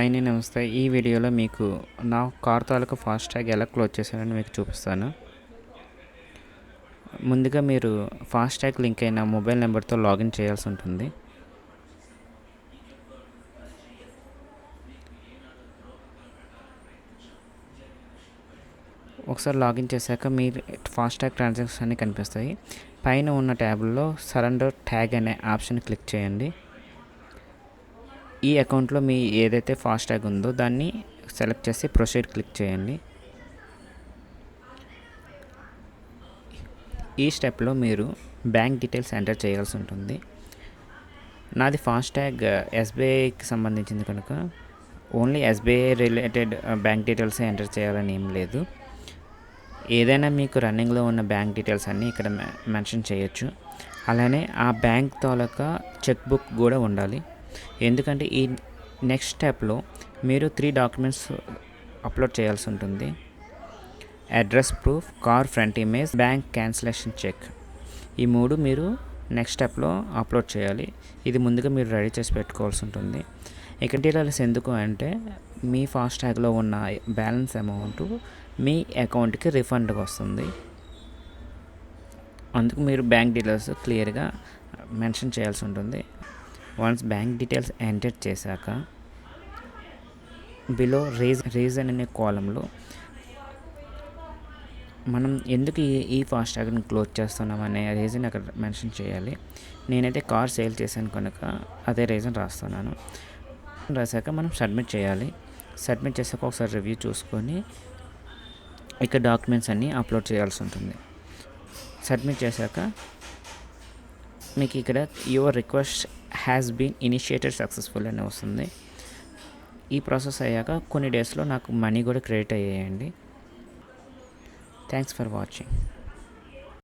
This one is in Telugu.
హాయ్ నమస్తే. ఈ వీడియోలో మీకు నా కార్ తాలూకా ఫాస్టాగ్ ఎలా క్లోజ్ చేశానని మీకు చూపిస్తాను. ముందుగా మీరు ఫాస్టాగ్ లింక్ అయిన మొబైల్ నెంబర్తో లాగిన్ చేయాల్సి ఉంటుంది. ఒకసారి లాగిన్ చేశాక మీ ఫాస్టాగ్ ట్రాన్సాక్షన్స్ అన్నీ కనిపిస్తాయి. పైన ఉన్న ట్యాబ్లో సరెండర్ ట్యాగ్ అనే ఆప్షన్ క్లిక్ చేయండి. ఈ అకౌంట్లో మీ ఏదైతే ఫాస్టాగ్ ఉందో దాన్ని సెలెక్ట్ చేసి ప్రొసీడ్ క్లిక్ చేయండి. ఈ స్టెప్లో మీరు బ్యాంక్ డీటెయిల్స్ ఎంటర్ చేయాల్సి ఉంటుంది. నాది ఫాస్టాగ్ ఎస్బీఐకి సంబంధించింది కనుక ఓన్లీ ఎస్బీఐ రిలేటెడ్ బ్యాంక్ డీటెయిల్సే ఎంటర్ చేయాలని ఏం లేదు. ఏదైనా మీకు రన్నింగ్లో ఉన్న బ్యాంక్ డీటెయిల్స్ అన్నీ ఇక్కడ మెన్షన్ చేయొచ్చు. అలానే ఆ బ్యాంక్ తాలూకా చెక్ బుక్ కూడా ఉండాలి. ఎందుకంటే ఈ నెక్స్ట్ స్టెప్లో మీరు 3 డాక్యుమెంట్స్ అప్లోడ్ చేయాల్సి ఉంటుంది. Address proof, car front image, bank cancellation cheque. ఈ 3 మీరు నెక్స్ట్ స్టెప్లో అప్లోడ్ చేయాలి. ఇది ముందుగా మీరు రెడీ చేసి పెట్టుకోవాల్సి ఉంటుంది. ఇక డీటెయిల్స్ ఎందుకు అంటే మీ ఫాస్టాగ్లో ఉన్న బ్యాలెన్స్ అమౌంట్ మీ అకౌంట్కి రిఫండ్గా వస్తుంది. అందుకు మీరు బ్యాంక్ డీటెయిల్స్ క్లియర్గా మెన్షన్ చేయాల్సి ఉంటుంది. వన్స్ బ్యాంక్ డీటెయిల్స్ ఎంటర్ చేశాక బిలో రీజన్ అనే కాలంలో మనం ఎందుకు ఈ ఫాస్టాగ్ని క్లోజ్ చేస్తున్నాం అనే రీజన్ అక్కడ మెన్షన్ చేయాలి. నేనైతే కార్ సేల్ చేశాను కనుక అదే రీజన్ రాస్తున్నాను. రాశాక మనం సబ్మిట్ చేయాలి. సబ్మిట్ చేశాక ఒకసారి రివ్యూ చూసుకొని ఇక్కడ డాక్యుమెంట్స్ అన్నీ అప్లోడ్ చేయాల్సి ఉంటుంది. సబ్మిట్ చేశాక మీకు ఇక్కడ your request has been initiated successful అని వస్తుంది. ఈ ప్రాసెస్ అయ్యాక కొన్ని డేస్లో నాకు మనీ కూడా క్రెడిట్ అయ్యాయండి. Thanks for watching.